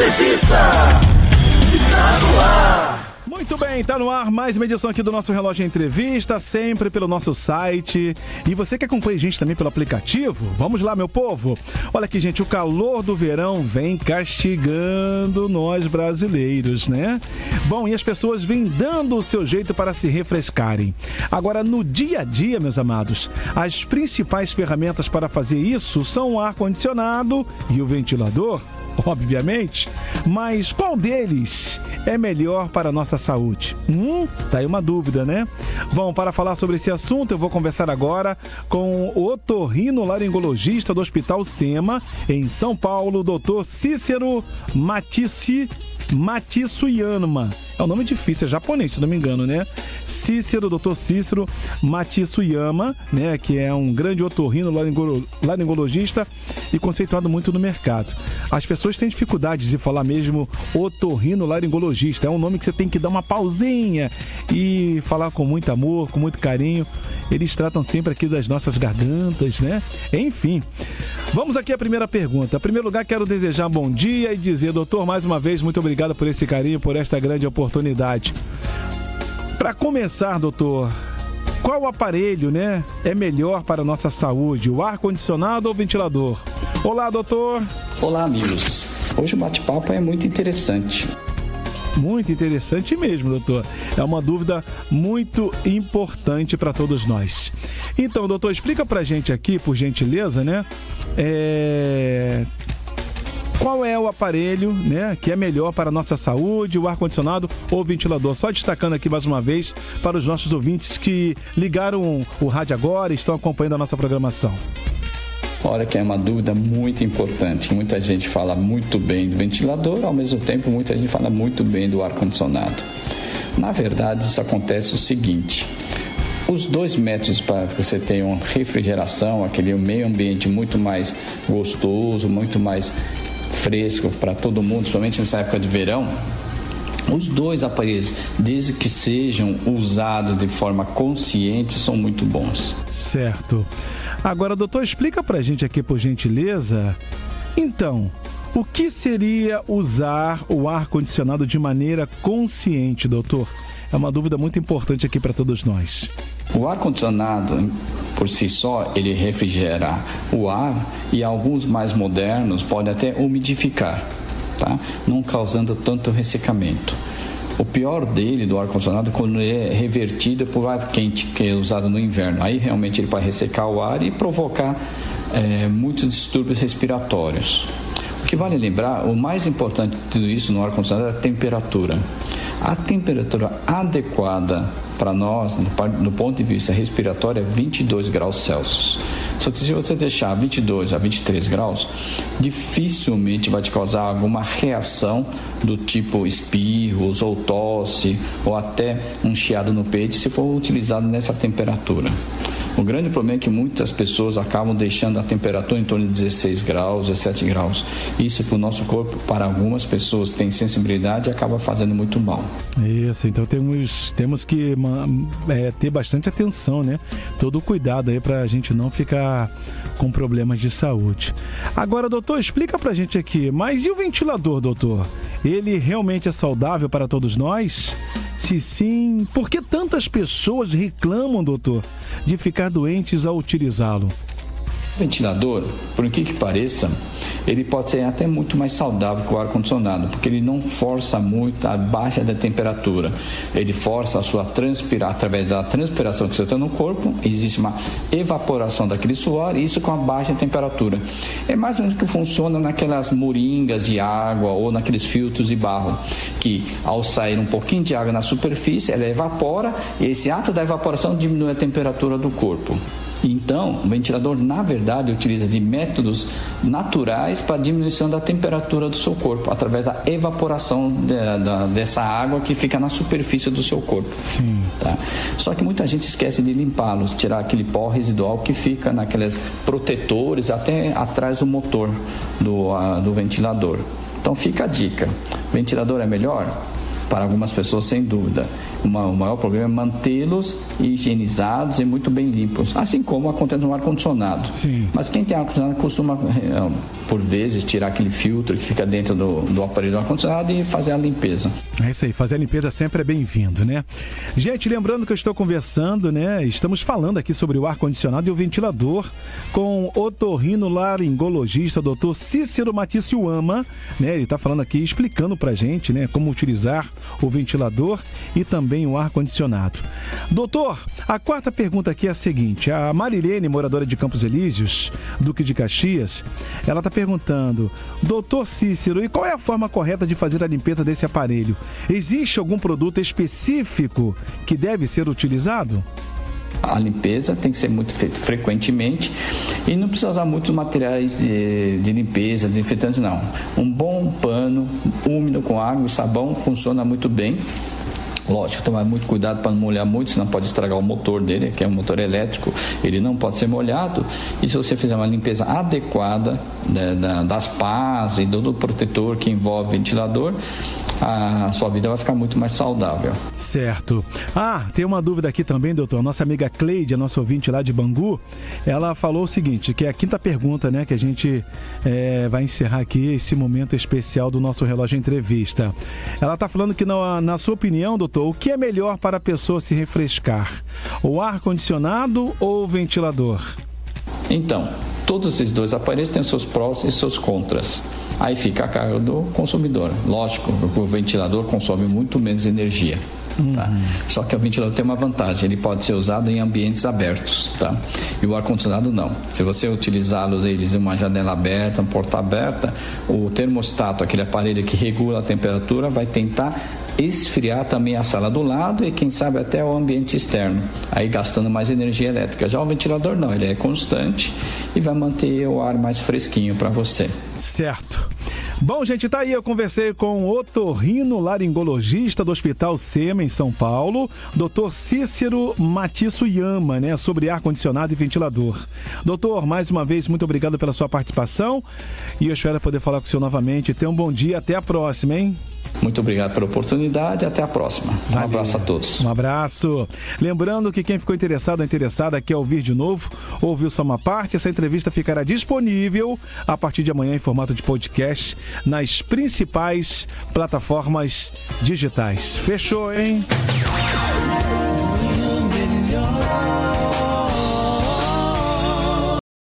Entrevista está no ar. Muito bem, tá no ar mais uma edição aqui do nosso Relógio Entrevista, sempre pelo nosso site. E você que acompanha a gente também pelo aplicativo, vamos lá, meu povo. Olha aqui, gente, o calor do verão vem castigando nós brasileiros, né? Bom, e as pessoas vêm dando o seu jeito para se refrescarem. Agora, no dia a dia, meus amados, as principais ferramentas para fazer isso são o ar-condicionado e o ventilador, obviamente. Mas qual deles é melhor para a nossa saúde? Tá aí uma dúvida, né? Bom, para falar sobre esse assunto, eu vou conversar agora com o otorrinolaringologista do Hospital SEMA, em São Paulo, Dr. Cícero Matsuyama. É um nome difícil, é japonês, se não me engano, né? Dr. Cícero Matsuyama, né? Que é um grande otorrinolaringologista e conceituado muito no mercado. As pessoas têm dificuldades de falar mesmo otorrinolaringologista. É um nome que você tem que dar uma pausinha e falar com muito amor, com muito carinho. Eles tratam sempre aqui das nossas gargantas, né? Enfim, vamos aqui à primeira pergunta. Em primeiro lugar, quero desejar bom dia e dizer, doutor, mais uma vez, muito obrigado por esse carinho, por esta grande oportunidade. Para começar, doutor, qual aparelho, né, é melhor para a nossa saúde? O ar-condicionado ou o ventilador? Olá, doutor. Olá, amigos. Hoje o bate-papo é muito interessante. Muito interessante mesmo, doutor. É uma dúvida muito importante para todos nós. Então, doutor, explica pra gente aqui, por gentileza, né? Qual é o aparelho, né, que é melhor para a nossa saúde, o ar-condicionado ou o ventilador? Só destacando aqui mais uma vez para os nossos ouvintes que ligaram o rádio agora e estão acompanhando a nossa programação. Olha que é uma dúvida muito importante. Muita gente fala muito bem do ventilador, ao mesmo tempo muita gente fala muito bem do ar-condicionado. Na verdade, isso acontece o seguinte: os dois métodos para que você tenha uma refrigeração, aquele meio ambiente muito mais gostoso, muito mais fresco para todo mundo, principalmente nessa época de verão, os dois aparelhos, desde que sejam usados de forma consciente, são muito bons. Certo. Agora, doutor, explica pra gente aqui, por gentileza, então, o que seria usar o ar-condicionado de maneira consciente, doutor? É uma dúvida muito importante aqui para todos nós. O ar-condicionado, por si só, ele refrigera o ar e alguns mais modernos podem até umidificar, tá? Não causando tanto ressecamento. O pior dele, do ar-condicionado, é quando ele é revertido por ar quente, que é usado no inverno. Aí realmente ele pode ressecar o ar e provocar muitos distúrbios respiratórios. O que vale lembrar, o mais importante de tudo isso no ar-condicionado é a temperatura. A temperatura adequada para nós, do ponto de vista respiratório, é 22 graus Celsius. Se você deixar 22 a 23 graus, dificilmente vai te causar alguma reação do tipo espirros ou tosse ou até um chiado no peito se for utilizado nessa temperatura. O grande problema é que muitas pessoas acabam deixando a temperatura em torno de 16 graus, 17 graus. Isso para o nosso corpo, para algumas pessoas que têm sensibilidade, acaba fazendo muito mal. Isso, então temos que ter bastante atenção, né? Todo o cuidado aí para a gente não ficar com problemas de saúde. Agora, doutor, explica pra gente aqui, mas e o ventilador, doutor? Ele realmente é saudável para todos nós? Se sim, por que tantas pessoas reclamam, doutor, de ficar doentes ao utilizá-lo? O ventilador, por que pareça, ele pode ser até muito mais saudável que o ar-condicionado, porque ele não força muito a baixa da temperatura. Ele força a sua transpirar, através da transpiração que você tem no corpo, existe uma evaporação daquele suor, e isso com a baixa temperatura. É mais ou menos que funciona naquelas moringas de água ou naqueles filtros de barro, que ao sair um pouquinho de água na superfície, ela evapora, e esse ato da evaporação diminui a temperatura do corpo. Então, o ventilador, na verdade, utiliza de métodos naturais para a diminuição da temperatura do seu corpo, através da evaporação dessa água que fica na superfície do seu corpo. Sim. Tá? Só que muita gente esquece de limpá-los, tirar aquele pó residual que fica naqueles protetores até atrás do motor do ventilador. Então fica a dica: ventilador é melhor? Para algumas pessoas, sem dúvida. O maior problema é mantê-los higienizados e muito bem limpos, assim como acontece no ar-condicionado. Sim. Mas quem tem ar-condicionado costuma, por vezes, tirar aquele filtro que fica dentro do aparelho do ar-condicionado e fazer a limpeza. É isso aí, fazer a limpeza sempre é bem-vindo, né? Gente, lembrando que eu estou conversando, né? Estamos falando aqui sobre o ar-condicionado e o ventilador com o otorrinolaringologista, Dr. Cícero Maticiuama, né? Ele está falando aqui, explicando pra gente, né? Como utilizar o ventilador e também o ar-condicionado. Doutor, a quarta pergunta aqui é a seguinte. A Marilene, moradora de Campos Elíseos, Duque de Caxias, ela está perguntando: Doutor Cícero, e qual é a forma correta de fazer a limpeza desse aparelho? Existe algum produto específico que deve ser utilizado? A limpeza tem que ser muito feita frequentemente e não precisa usar muitos materiais de limpeza, desinfetantes, não. Um bom pano úmido com água e sabão funciona muito bem. Lógico, tomar muito cuidado para não molhar muito, senão pode estragar o motor dele, que é um motor elétrico, ele não pode ser molhado. E se você fizer uma limpeza adequada das pás e do protetor que envolve o ventilador, a sua vida vai ficar muito mais saudável. Certo. Tem uma dúvida aqui também, doutor. Nossa amiga Cleide, a nossa ouvinte lá de Bangu, ela falou o seguinte, que é a quinta pergunta, né, que a gente vai encerrar aqui esse momento especial do nosso Relógio Entrevista. Ela está falando que, na sua opinião, doutor, o que é melhor para a pessoa se refrescar? O ar-condicionado ou o ventilador? Então, todos esses dois aparelhos têm seus prós e seus contras. Aí fica a carga do consumidor. Lógico, o ventilador consome muito menos energia. Tá? Só que o ventilador tem uma vantagem, ele pode ser usado em ambientes abertos, tá? E o ar-condicionado não. Se você utilizá-los eles em uma janela aberta, uma porta aberta, o termostato, aquele aparelho que regula a temperatura, vai tentar esfriar também a sala do lado e quem sabe até o ambiente externo, aí gastando mais energia elétrica. Já o ventilador não, ele é constante e vai manter o ar mais fresquinho para você. Certo. Bom, gente, tá aí, eu conversei com o otorrinolaringologista do Hospital SEMA em São Paulo, Dr. Cícero Maticiuama, né, sobre ar-condicionado e ventilador. Doutor, mais uma vez, muito obrigado pela sua participação e eu espero poder falar com o senhor novamente. Tenha um bom dia, até a próxima, hein? Muito obrigado pela oportunidade e até a próxima. Um abraço a todos. Um abraço. Lembrando que quem ficou interessado ou interessada quer ouvir de novo, ouviu só uma parte, essa entrevista ficará disponível a partir de amanhã em formato de podcast nas principais plataformas digitais. Fechou, hein?